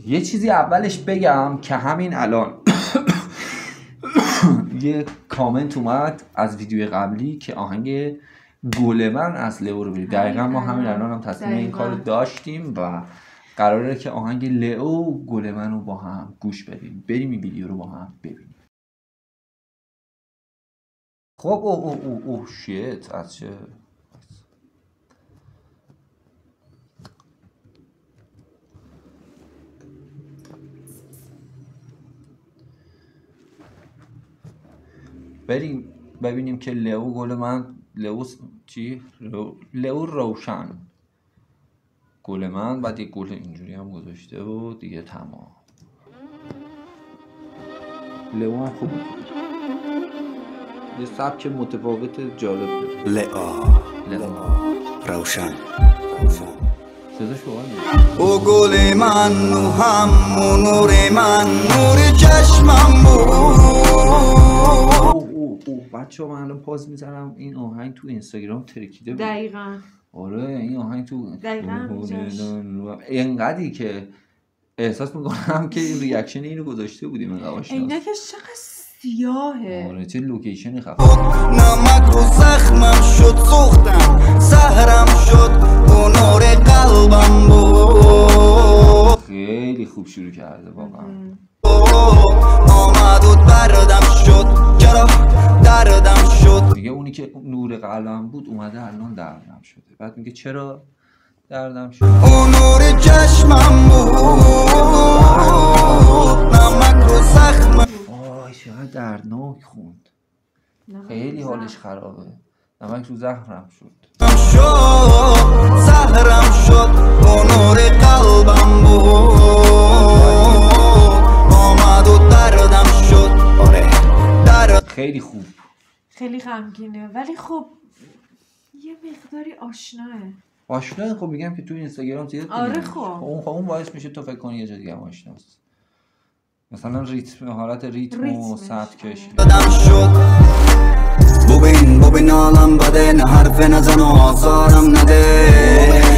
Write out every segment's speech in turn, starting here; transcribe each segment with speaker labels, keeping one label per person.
Speaker 1: یه چیزی اولش بگم که همین الان یه کامنت اومد از ویدیو قبلی که آهنگ گل من از لئو رو برید. دقیقا ما همین الان هم تصمیم این کار رو داشتیم و قراره که آهنگ لئو گل من رو با هم گوش بدیم. بریم این ویدیو رو با هم ببینیم. خب اوه شیت از چه بریم ببینیم که لئو گل من، لئو چی؟ لئو روشن گل من، بعد یک گل اینجوری هم گذاشته و دیگه تمام. لئو هم خوب یه سبک متفاوت جالب داره. لئو
Speaker 2: روشن
Speaker 1: صداش باحال.
Speaker 2: او گل من و همون نور من، نور چشمم
Speaker 1: بچه ها من الان پاز میزنم. این آهنگ تو اینستاگرام ترکیده بود.
Speaker 3: دقیقاً
Speaker 1: آره این آهنگ تو
Speaker 3: دقیقاً
Speaker 1: اینقدری که احساس میکنم که این ریاکشن اینو گذاشته بودیم.
Speaker 3: اینه که چقدر سیاهه.
Speaker 1: آره چه لوکیشنی خفن.
Speaker 2: نمک رو زخمم شد، سوختم سهرم شد، و نور قلبم بود.
Speaker 1: خیلی خوب شروع کرده واقعا.
Speaker 2: آمد و دردم شد، چرا دردم شد.
Speaker 1: میگه اونی که نور قلبم بود اومده الان دردم شده. بعد میگه چرا دردم شد.
Speaker 2: اون نور چشمم بود، نمک رو زخمم.
Speaker 1: وای چقدر دردناک خوند. خیلی حالش خرابه. نمک رو زهرم شد.
Speaker 2: زهرم شد، اون نور قلبم بود. آمد و دردم شد. آره درد.
Speaker 1: خیلی خوب.
Speaker 3: خیلی غمگینه ولی خب یه مقداری آشناه.
Speaker 1: خب میگم که تو اینستاگرام زیاد دیدم.
Speaker 3: آره خب
Speaker 1: اون باعث میشه تو فکر کنی یه جا دیگه هم آشناست. مثلا حالت ریتم و سبکش.
Speaker 2: دردم شد. ببین عالم بده، نه حرف نزن و آزارم نده.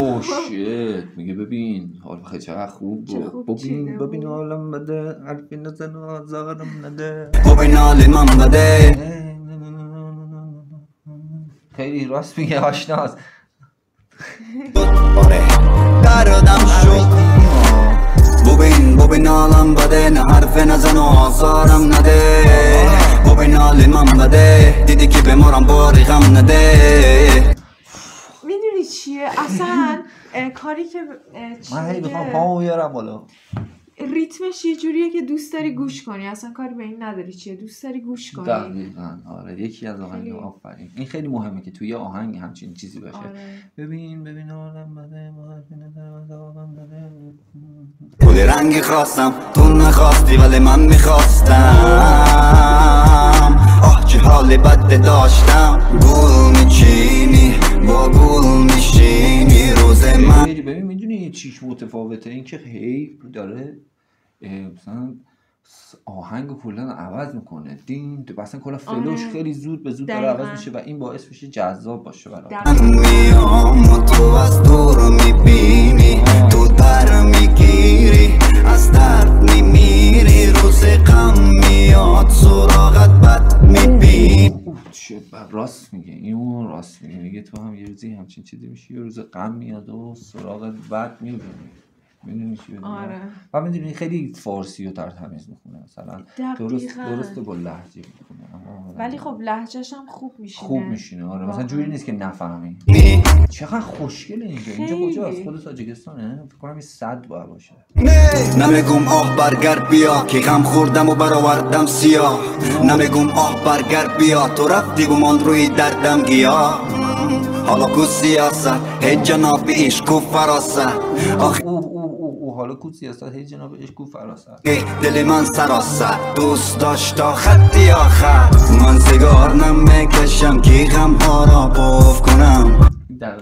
Speaker 1: اوه شیت میگه ببین حال خیلی چقدر خوب بود. ببین عالم بده، حرف نزن و آزارم نده.
Speaker 2: ببین عالم بده.
Speaker 1: خیلی راست میگه آشناست.
Speaker 2: آره دردم شد. ببین عالم بده، نه حرف نزن و آزارم نده. ببین عالم بده، دیدی که بمارم باری غم نده.
Speaker 3: میدونی چیه اصلا کاری که
Speaker 1: من هی میخوام پامو بیارم بالا.
Speaker 3: ریتمش یه جوریه که دوست داری گوش کنی، اصلا کاری به این نداری چیه، دوست داری گوش کنی.
Speaker 1: دقیقاً آره یکی از آهنگ آفرین. این خیلی مهمه که توی آهنگ همچین چیزی باشه.
Speaker 3: آره.
Speaker 1: ببین آدم بده
Speaker 2: کل رنگی خواستم تو نخواستی ولی من میخواستم. آه چه حال بد داشتم. گل میچینی با گل میشینی روز من.
Speaker 1: ببین میدونی چیش متفاوته؟ این که هی داره مثلا آهنگ کلا عوض میکنه. دین مثلا کلا فلوش خیلی زود به زود داره عوض میشه و این باعث میشه جذاب باشه برات.
Speaker 2: میام تو از دور میبینی، تو در میگیری، از درد میمیری. روز غم میاد سراغت بد میبینی.
Speaker 1: راست میگه این، راست میگه تو هم یه روزی همچین چیزی میشی، یه روز غم میاد و سراغت بد میبینی. میدونی چی بگم؟
Speaker 3: آره.
Speaker 1: و میدونی خیلی فارسی رو تمیز میخونه مثلا. درسته با لهجه میخونه
Speaker 3: ولی خب لهجهش هم خوب میشینه.
Speaker 1: آره مثلا جوری نیست که نفهمی. چقدر خوشگله اینجا کجاست؟ خود تاجیکستانه؟ فکر کنم این صد باید باشه.
Speaker 2: نمیگم آه برگرد بیا که غم خوردم و برآوردم سیاه. نمیگم آه برگرد بیا تو رفتی گمان روی دردم گیا. حالا کو سیاست هی جناب عشق و فراست.
Speaker 1: حالا کو سیاست هی جناب عشق و فراست.
Speaker 2: دل من سراست دوست داشت تا خطی آخر. من سیگار نمیکشم که غم ها را بوف کنم.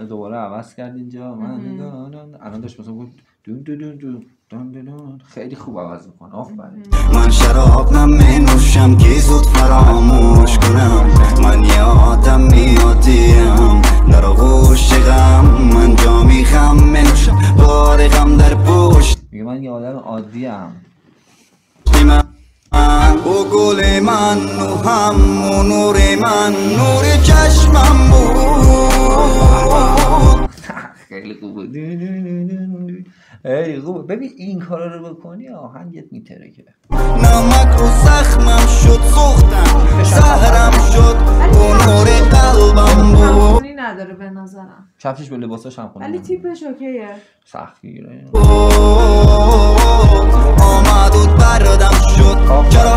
Speaker 1: دوباره عوض کرد اینجا. من الان داشت مثلا گفت دون خیلی خوب عوض میکنه. آفرین.
Speaker 2: من شراب نمینوشم که زود فراموش کنم. من یه آدم میادیم در آغوش غم. من جامی غم منوشم بار غم در پشت.
Speaker 1: میگه میگه من یه آدم عادی ام.
Speaker 2: او گل من و همون نور من نور چشمم بود.
Speaker 1: خیلی خوبه. خیلی خوبه. ببین این کارا رو بکنی آهنگت میترکه.
Speaker 2: نمک رو زخمم شد سوختم زهرم شد او نور قلبم بود.
Speaker 3: همخونی نداره به نظرم.
Speaker 1: کفشش به لباساش هم خونه
Speaker 3: ولی تیپش اوکیه.
Speaker 1: سختگیره.
Speaker 2: آمد و دردم شد چرا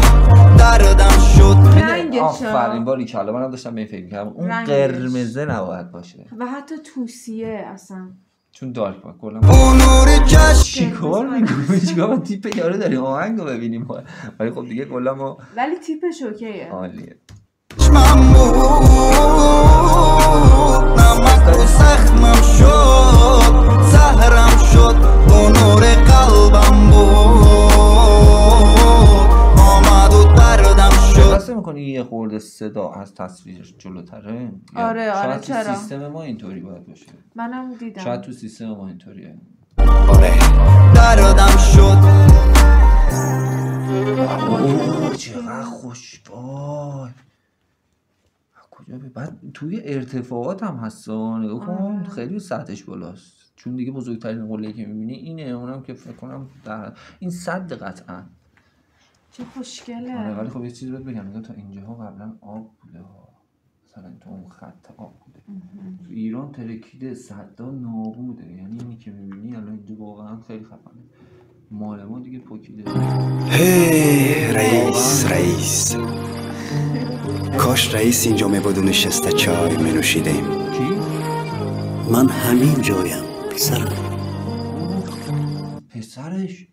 Speaker 2: دردم شد.
Speaker 3: رنگش
Speaker 1: آفرین باریکلا. منم داشتم به این فکر می‌کردم اون
Speaker 3: رنگش.
Speaker 1: قرمزه نباید باشه
Speaker 3: و حتی توسیه اصلا.
Speaker 1: چون دارک باید کلا.
Speaker 2: او نور چشم
Speaker 1: چیکار می‌کنی؟ چیکار با تیپ یارو داریم آهنگو ببینیم. ولی خب دیگه کلا ما
Speaker 3: ولی تیپش اوکیه.
Speaker 1: عالیه.
Speaker 2: چشمم بود نمک رو زخمم شد زهرم شد او نور قلبم بود آمد و دردم شد.
Speaker 1: احساس می‌کنی یه خورده صدا از تصویرش جلوتره؟
Speaker 3: آره
Speaker 1: شاید
Speaker 3: چرا؟
Speaker 1: تو سیستم ما اینطوری باید باشه.
Speaker 3: منم دیدم.
Speaker 1: شاید تو سیستم ما اینطوریه.
Speaker 2: آره دردم شد.
Speaker 1: اوه چقدر خوش وای. کجا بعد توی ارتفاعات هم هست نگاه کن. خیلی سطحش بالاست چون دیگه بزرگترین قله‌ای که می‌بینی اینه. اونم که فکر کنم در این صد قطعا.
Speaker 3: چه خوشگله.
Speaker 1: آره ولی خب یه چیزی بهت بگم نگاه تا اینجاها قبلا آب بوده ها. مثلا تو اون خط آب بوده. تو ایران ترکیده صدا نابوده. یعنی اینی که می‌بینی الان اینجا واقعا خیلی خفنه. مال ما دیگه پوکیده.
Speaker 2: هی رئیس کاش رئیس اینجا می بود و نشسته چای می نوشیدیم.
Speaker 1: کی؟
Speaker 2: من همین جایم پسرم.
Speaker 1: پسرش؟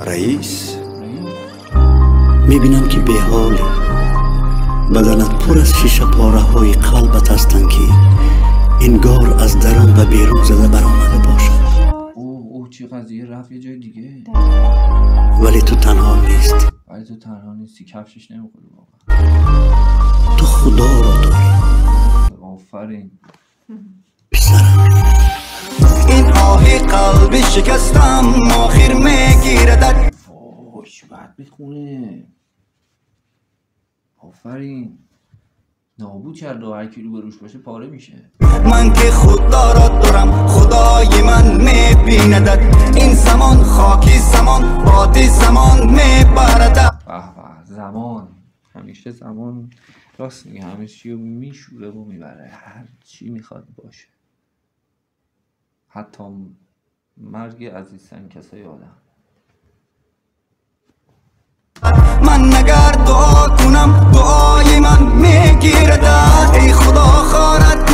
Speaker 2: رئیس می بینم که به حالی بدنت پر از شیشه پاره های قلبت هستن که انگار از درون و بیرون زده برآمده باشد.
Speaker 1: اوه چه قضیه رفت یه جای دیگه.
Speaker 2: ولی تو تنها نیستی.
Speaker 1: ولی تو تنها نیستی. کفشش نمیخوری واقعا.
Speaker 2: تو خدا را داری.
Speaker 1: آفرین
Speaker 2: پسرم. این آهی قلبی شکستم آخر میگیردت.
Speaker 1: فاش بعد بخونه. آفرین نابود کرد و هر کی رو بروش باشه پاره میشه.
Speaker 2: من که خدا را دارم خدای من میبیندت. این زمان خاکی زمان بادی زمان میبردت.
Speaker 1: زمان همیشه زمان راست میگه. همه چی رو میشوره و میبره. هر چی میخواد باشه. حتی مرگ عزیزترین کسای آدم.
Speaker 2: من نگر دعا کنم دعای من میگیردت. ای خدا خارت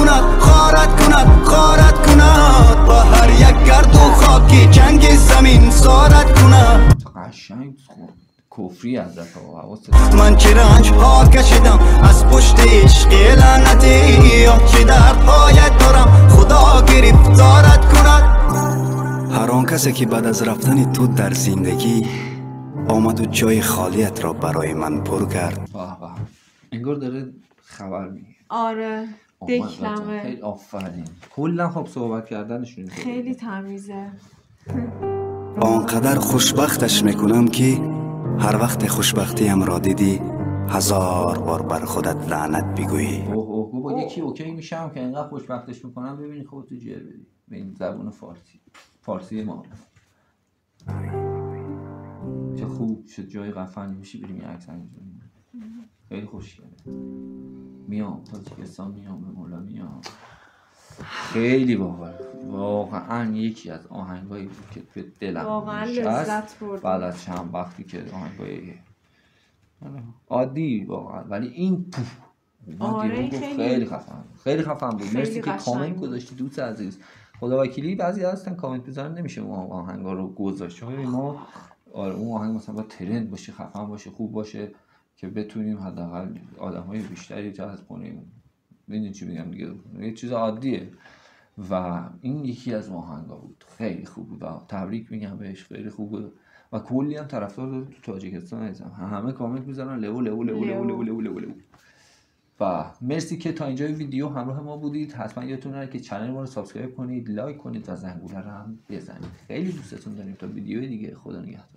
Speaker 2: کند با هر یک گرد و خاکی جنگ زمین سارت کند.
Speaker 1: قشنگ کفری حضرت آقا.
Speaker 2: من چه رنج ها کشیدم از پشت عشق لعنتی. چه دردهایت دارم خدا گرفتارت کند. هر آن کسی که بعد از رفتن تو در زندگی آمد و جای خالیت را برای من پر کرد.
Speaker 1: انگار داره خبر میگه.
Speaker 3: آره دکلمه.
Speaker 1: خیلی آفرین. کلا خب صحبت کردنشون
Speaker 3: خیلی تمیزه.
Speaker 2: آنقدر خوشبختش میکنم که هر وقت خوشبختیم را دیدی 1000 بار بر خودت لعنت بگویی.
Speaker 1: با یکی اوکی میشم که اینقدر خوشبختش میکنم ببینی خودتو جر بدی به این زبون فارسی ما. چه خوب شد جای قفن میشی بریم یه عکس انجام. خیلی خوشگله. میام تاجیکستان میام به مولا میام. خیلی باحال. واقعا یکی از آهنگایی که به دلم
Speaker 3: واقعا لذت بردم
Speaker 1: بعد از چند وقتی که آهنگای عادی واقعا ولی این
Speaker 3: آره
Speaker 1: خیلی خفن بود. مرسی که کامنت گذاشتی دوست عزیز. خدا وکیلی بعضی هستن کامنت بذارن نمیشه اون آهنگا رو گذاشت. چون ما اون آهنگ مثلا با ترند باشه خفن باشه خوب باشه که بتونیم حداقل آدمای بیشتری جذب کنیم. ببینید چی میگم دیگه. یه چیز عادیه و این یکی از آهنگا بود. خیلی خوب بود. تبریک میگم بهش. خیلی خوبه و کلی هم طرفدار داره تو تاجیکستان. همه کامنت میذارن لو. و مرسی که تا اینجای ویدیو همراه ما بودید. حتما یادتون نره که چنل ما رو سابسکرایب کنید، لایک کنید و زنگوله رو هم بزنید. خیلی دوستتون داریم. تا ویدیو دیگه، خدا نگهدار.